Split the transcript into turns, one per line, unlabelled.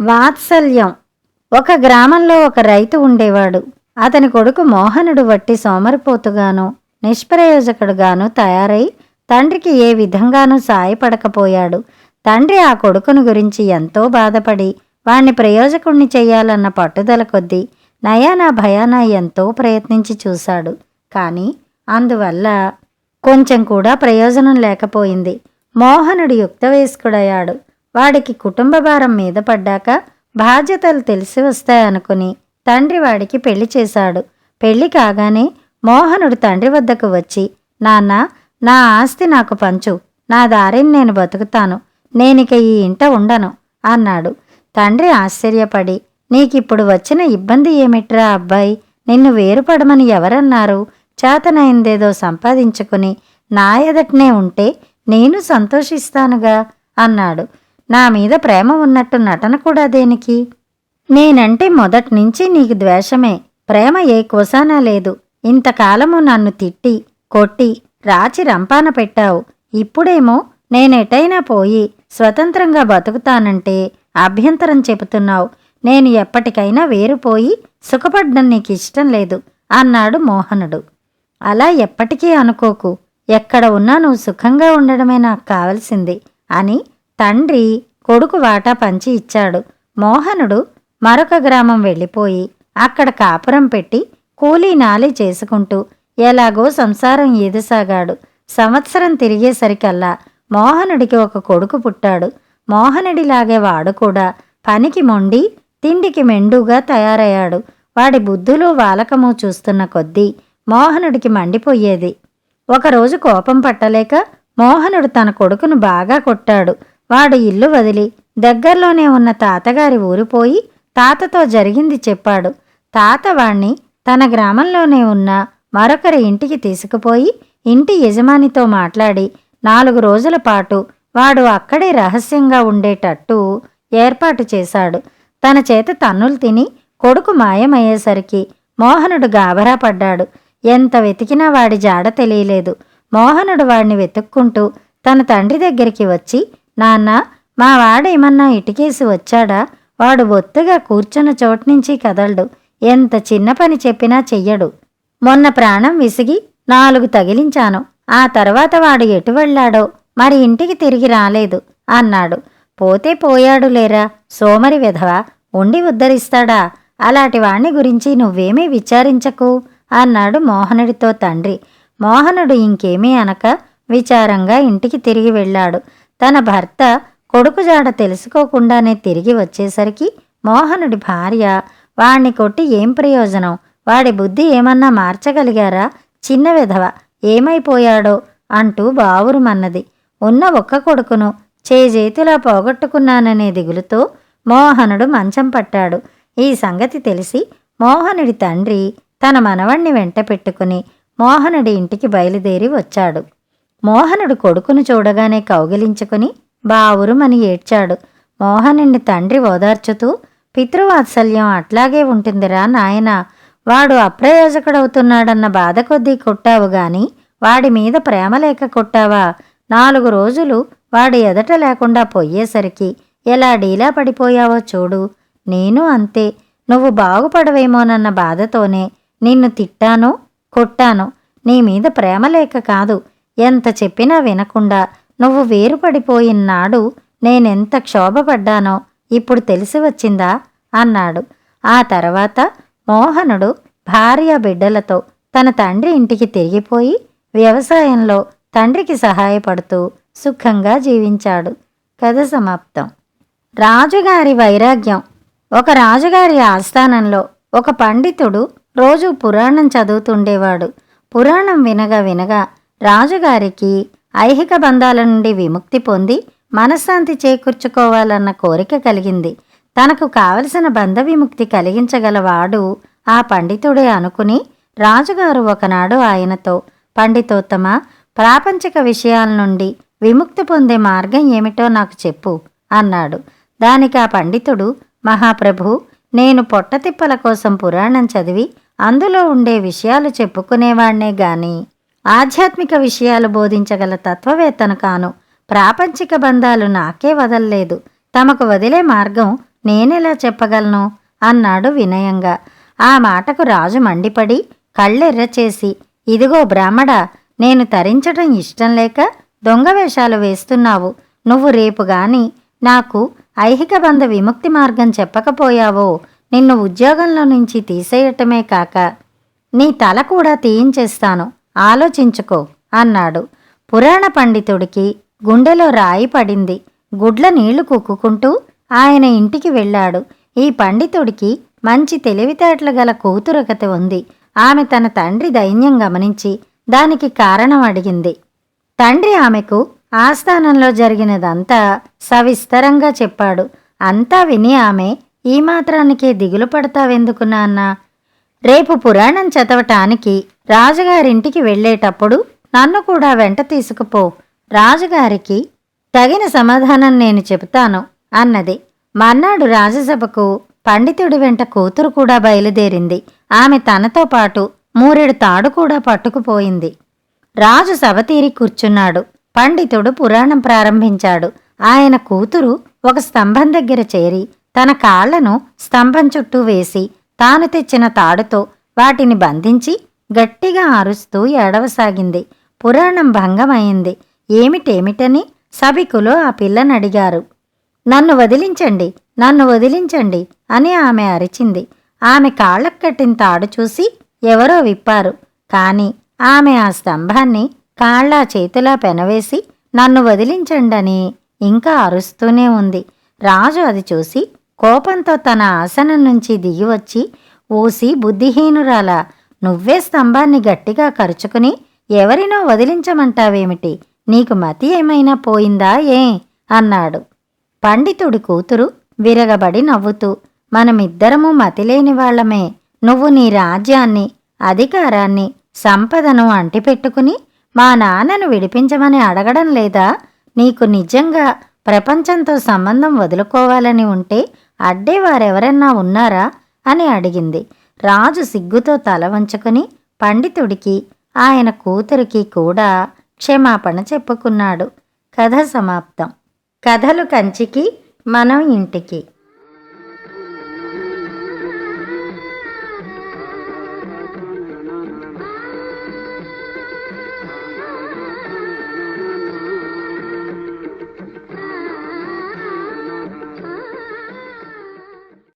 వాత్సల్యం. ఒక గ్రామంలో ఒక రైతు ఉండేవాడు. అతని కొడుకు మోహనుడు వట్టి సోమరిపోతుగాను నిష్ప్రయోజకుడుగాను తయారై తండ్రికి ఏ విధంగానూ సాయపడకపోయాడు. తండ్రి ఆ కొడుకును గురించి ఎంతో బాధపడి వాణ్ణి ప్రయోజకుణ్ణి చెయ్యాలన్న పట్టుదల కొద్దీ నయానా భయానా ఎంతో ప్రయత్నించి చూశాడు. కానీ అందువల్ల కొంచెం కూడా ప్రయోజనం లేకపోయింది. మోహనుడు యుక్తవయస్కుడయ్యాడు. వాడికి కుటుంబ భారం మీద పడ్డాక బాధ్యతలు తెలిసి వస్తాయనుకుని తండ్రి వాడికి పెళ్లి చేశాడు. పెళ్లి కాగానే మోహనుడు తండ్రి వద్దకు వచ్చి, నాన్నా, నా ఆస్తి నాకు పంచు, నా దారిని నేను బతుకుతాను, నేనిక ఈ ఇంట ఉండను అన్నాడు. తండ్రి ఆశ్చర్యపడి, నీకిప్పుడు వచ్చిన ఇబ్బంది ఏమిట్రా అబ్బాయి, నిన్ను వేరుపడమని ఎవరన్నారు? చేతనైందేదో సంపాదించుకుని నా ఎదటనే ఉంటే నేను సంతోషిస్తానుగా అన్నాడు. నా మీద ప్రేమ ఉన్నట్టు నటన కూడా దేనికి? నేనంటే మొదట్నుంచి నీకు ద్వేషమే, ప్రేమ ఏ కోసానా లేదు. ఇంతకాలము నన్ను తిట్టి కొట్టి రాచి రంపాన పెట్టావు. ఇప్పుడేమో నేనెటైనా పోయి స్వతంత్రంగా బతుకుతానంటే అభ్యంతరం చెబుతున్నావు. నేను ఎప్పటికైనా వేరుపోయి సుఖపడ్డం నీకిష్టం లేదు అన్నాడు మోహనుడు. అలా ఎప్పటికీ అనుకోకు, ఎక్కడ ఉన్నా నువ్వు సుఖంగా ఉండడమే నాకు కావలసింది అని తండ్రి కొడుకు వాటా పంచి ఇచ్చాడు. మోహనుడు మరొక గ్రామం వెళ్ళిపోయి అక్కడ కాపురం పెట్టి కూలీ నాలి చేసుకుంటూ ఎలాగో సంసారం ఈదసాగాడు. సంవత్సరం తిరిగేసరికల్లా మోహనుడికి ఒక కొడుకు పుట్టాడు. మోహనుడిలాగే వాడు కూడా పనికి మొండి తిండికి మెండుగా తయారయ్యాడు. వాడి బుద్ధులు వాలకము చూస్తున్న కొద్దీ మోహనుడికి మండిపోయేది. ఒకరోజు కోపం పట్టలేక మోహనుడు తన కొడుకును బాగా కొట్టాడు. వాడు ఇల్లు వదిలి దగ్గర్లోనే ఉన్న తాతగారి ఊరిపోయి తాతతో జరిగింది చెప్పాడు. తాత వాణ్ణి తన గ్రామంలోనే ఉన్న మరొకరి ఇంటికి తీసుకుపోయి ఇంటి యజమానితో మాట్లాడి 4 రోజుల పాటు వాడు అక్కడే రహస్యంగా ఉండేటట్టు ఏర్పాటు చేశాడు. తన చేత తన్నులు తిని కొడుకు మాయమయ్యేసరికి మోహనుడు గాబరా పడ్డాడు. ఎంత వెతికినా వాడి జాడ తెలియలేదు. మోహనుడు వాడిని వెతుక్కుంటూ తన తండ్రి దగ్గరికి వచ్చి, నాన్న, మా వాడేమన్నా ఇటుకేసి వచ్చాడా? వాడు బొత్తుగా కూర్చున్న చోట్నుంచి కదలడు. ఎంత చిన్న పని చెప్పినా చెయ్యడు. మొన్న ప్రాణం విసిగి 4 తగిలించాను. ఆ తర్వాత వాడు ఎటు వెళ్ళాడో మరి ఇంటికి తిరిగి రాలేదు అన్నాడు. పోతే పోయాడు లేరా, సోమరి వెధవా, ఉండి ఉద్ధరిస్తాడా? అలాంటి వాణ్ణి గురించి నువ్వేమీ విచారించకు అన్నాడు మోహనుడితో తండ్రి. మోహనుడు ఇంకేమీ అనక విచారంగా ఇంటికి తిరిగి వెళ్ళాడు. తన భర్త కొడుకు జాడ తెలుసుకోకుండానే తిరిగి వచ్చేసరికి మోహనుడి భార్య, వాణ్ణి కొట్టి ఏం ప్రయోజనం, వాడి బుద్ధి ఏమన్నా మార్చగలిగారా? చిన్న విధవ ఏమైపోయాడో అంటూ బావురుమన్నది. ఉన్న ఒక్క కొడుకును చేజేతులా పోగొట్టుకున్నాననే దిగులుతో మోహనుడు మంచం పట్టాడు. ఈ సంగతి తెలిసి మోహనుడి తండ్రి తన మనవణ్ణి వెంట పెట్టుకుని మోహనుడి ఇంటికి బయలుదేరి వచ్చాడు. మోహనుడు కొడుకును చూడగానే కౌగిలించుకుని బావురుమని ఏడ్చాడు. మోహనుడిని తండ్రి ఓదార్చుతూ, పితృవాత్సల్యం అట్లాగే ఉంటుందిరా నాయనా, వాడు అప్రయోజకుడవుతున్నాడన్న బాధ కొద్దీ కొట్టావు గాని వాడి మీద ప్రేమ లేక కొట్టావా? 4 రోజులు వాడి ఎదట లేకుండా పోయేసరికి ఎలా డీలా పడిపోయావో చూడు. నేను అంతే, నువ్వు బాగుపడవేమోనన్న బాధతోనే నిన్ను తిట్టాను, కొట్టాను. నీ మీద ప్రేమ లేక కాదు. ఎంత చెప్పినా వినకుండా నువ్వు వేరుపడిపోయినాడు నేనెంత క్షోభపడ్డానో ఇప్పుడు తెలిసి వచ్చిందా అన్నాడు. ఆ తర్వాత మోహనుడు భార్య బిడ్డలతో తన తండ్రి ఇంటికి తిరిగిపోయి వ్యవసాయంలో తండ్రికి సహాయపడుతూ సుఖంగా జీవించాడు. కథ సమాప్తం. రాజుగారి వైరాగ్యం. ఒక రాజుగారి ఆస్థానంలో ఒక పండితుడు రోజు పురాణం చదువుతుండేవాడు. పురాణం వినగా వినగా రాజుగారికి ఐహిక బంధాల నుండి విముక్తి పొంది మనశ్శాంతి చేకూర్చుకోవాలన్న కోరిక కలిగింది. తనకు కావలసిన బంధ విముక్తి కలిగించగలవాడు ఆ పండితుడే అనుకుని రాజుగారు ఒకనాడు ఆయనతో, పండితోత్తమ, ప్రాపంచిక విషయాల నుండి విముక్తి పొందే మార్గం ఏమిటో నాకు చెప్పు అన్నాడు. దానికి ఆ పండితుడు, మహాప్రభు, నేను పొట్టతిప్పల కోసం పురాణం చదివి అందులో ఉండే విషయాలు చెప్పుకునేవాణ్ణే గాని ఆధ్యాత్మిక విషయాలు బోధించగల తత్వవేత్తను కాను. ప్రాపంచిక బంధాలు నాకే వదల్లేదు. తమకు వదిలే మార్గం నేనెలా చెప్పగలను అన్నాడు వినయంగా. ఆ మాటకు రాజు మండిపడి కళ్ళెర్ర చేసి, ఇదిగో బ్రాహ్మడా, నేను తరించటం ఇష్టం లేక దొంగ వేషాలు వేస్తున్నావు. నువ్వు రేపు గాని నాకు ఐహిక బంధ విముక్తి మార్గం చెప్పకపోయావో నిన్ను ఉద్యోగంలో నుంచి తీసేయటమే కాక నీ తల కూడా తీయించేస్తాను, ఆలోచించుకో అన్నాడు. పురాణ పండితుడికి గుండెలో రాయి పడింది. గుడ్ల నీళ్లు కుక్కుకుంటూ ఆయన ఇంటికి వెళ్ళాడు. ఈ పండితుడికి మంచి తెలివితేటలు గల కూతురొకతి ఉంది. ఆమె తన తండ్రి దైన్యం గమనించి దానికి కారణం అడిగింది. తండ్రి ఆమెకు ఆస్థానంలో జరిగినదంతా సవిస్తరంగా చెప్పాడు. అంతా విని ఆమె, ఈ మాత్రానికే దిగులు పడతావెందుకు నాన్నా? రేపు పురాణం చదవటానికి రాజుగారింటికి వెళ్ళేటప్పుడు నన్ను కూడా వెంట తీసుకుపో. రాజుగారికి తగిన సమాధానం నేను చెబుతాను అన్నది. మర్నాడు రాజసభకు పండితుడి వెంట కూతురు కూడా బయలుదేరింది. ఆమె తనతో పాటు మూరెడు తాడు కూడా పట్టుకుపోయింది. రాజు సభ తీరి కూర్చున్నాడు. పండితుడు పురాణం ప్రారంభించాడు. ఆయన కూతురు ఒక స్తంభం దగ్గర చేరి తన కాళ్లను స్తంభం చుట్టూ వేసి తాను తెచ్చిన తాడుతో వాటిని బంధించి గట్టిగా అరుస్తూ ఏడవసాగింది. పురాణం భంగమైంది. ఏమిటేమిటని సభికులు ఆ పిల్లనడిగారు. నన్ను వదిలించండి, నన్ను వదిలించండి అని ఆమె అరిచింది. ఆమె కాళ్ళకు కట్టిన తాడు చూసి ఎవరో విప్పారు. కాని ఆమె ఆ స్తంభాన్ని కాళ్ళా చేతులా పెనవేసి నన్ను వదిలించండని ఇంకా అరుస్తూనే ఉంది. రాజు అది చూసి కోపంతో తన ఆసనం నుంచి దిగివచ్చి, ఓసి బుద్ధిహీనురాలా, నువ్వే స్తంభాన్ని గట్టిగా కరుచుకుని ఎవరినో వదిలించమంటావేమిటి? నీకు మతి ఏమైనా పోయిందా ఏ అన్నాడు. పండితుడి కూతురు విరగబడి నవ్వుతూ, మనమిద్దరము మతిలేని వాళ్లమే. నువ్వు నీ రాజ్యాన్ని, అధికారాన్ని, సంపదను అంటిపెట్టుకుని మా నాన్నను విడిపించమని అడగడం లేదా? నీకు నిజంగా ప్రపంచంతో సంబంధం వదులుకోవాలని ఉంటే అడ్డేవారెవరన్నా ఉన్నారా అని అడిగింది. రాజు సిగ్గుతో తల వంచుకుని పండితుడికి ఆయన కూతురికి కూడా క్షమాపణ చెప్పుకున్నాడు. కథ సమాప్తం. కథలు కంచికి, మనం ఇంటికి.